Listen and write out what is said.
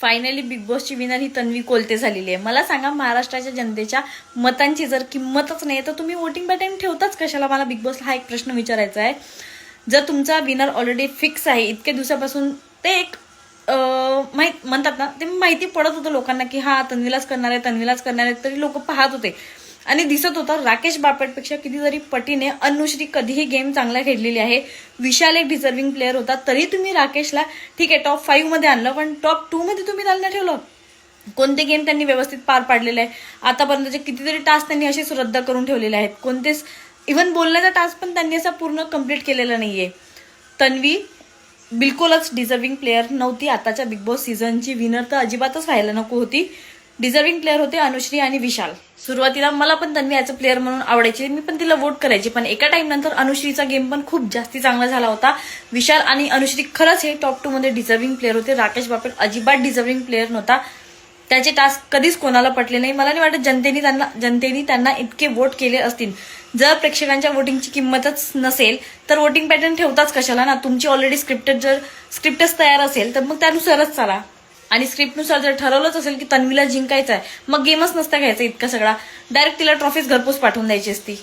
Finally big बॉसची winner ही तन्वी कोलते झालेली आहे. मला सांगा, महाराष्ट्राच्या जनतेच्या मतांची जर किंमतच नाही तर तुम्ही वोटिंग पॅटर्न ठेवताच कशाला? मला बिग बॉसला हा एक प्रश्न विचारायचा आहे. जर तुमचा विनर ऑलरेडी फिक्स आहे, इतक्या दिवसापासून ते एक म्हणतात ना, ते माहिती पडत होतं लोकांना की हा तन्वीलाच करणार आहे, तरी लोक पाहत होते आणि दिसत होतं राकेश बापटपेक्षा कितीतरी पटीने अनुश्री कधीही गेम चांगला खेळलेली आहे. विशाल एक डिझर्विंग प्लेअर होता, तरी तुम्ही राकेशला ठीक आहे टॉप 5 मध्ये आणलं, पण टॉप 2 मध्ये तुम्ही त्याला ठेवलं. कोणते गेम त्यांनी व्यवस्थित पार पाडलेले आहे? आतापर्यंतचे कितीतरी टास्क त्यांनी असेच रद्द करून ठेवलेले आहेत. कोणतेच इव्हन बोलण्याचा टास्क पण त्यांनी असा पूर्ण कम्प्लीट केलेला नाहीये. तन्वी बिलकुलच डिझर्विंग प्लेअर नव्हती. आताच्या बिग बॉस सीझनची विनर तर अजिबातच व्हायला नको होती. डिझर्विंग प्लेअर होते अनुश्री आणि विशाल. सुरुवातीला मला पण तन्वी ॲज अ प्लेअर म्हणून आवडायची, मी पण तिला वोट करायची, पण एका टाइम नंतर अनुश्रीचा गेम पण खूप जास्ती चांगला झाला होता. विशाल आणि अनुश्री खरंच हे टॉप 2 मध्ये डिझर्विंग प्लेअर होते. राकेश बापट अजिबात डिझर्विंग प्लेअर नव्हता. त्याचे टास्क कधीच कोणाला पटले नाही. मला नाही वाटत जनतेने त्यांना इतके वोट केले असतील. जर प्रेक्षकांच्या वोटिंगची किंमतच नसेल तर वोटिंग पॅटर्न ठेवताच कशाला ना? तुमची ऑलरेडी स्क्रिप्टच तयार असेल तर मग त्यानुसारच चाला. आणि स्क्रिप्टनुसार जर ठरवलंच असेल की तन्वीला जिंकायचं आहे, मग गेमच नसता घ्यायचा इतका सगळा, डायरेक्ट तिला ट्रॉफीज घरपोच पाठवून द्यायची असती.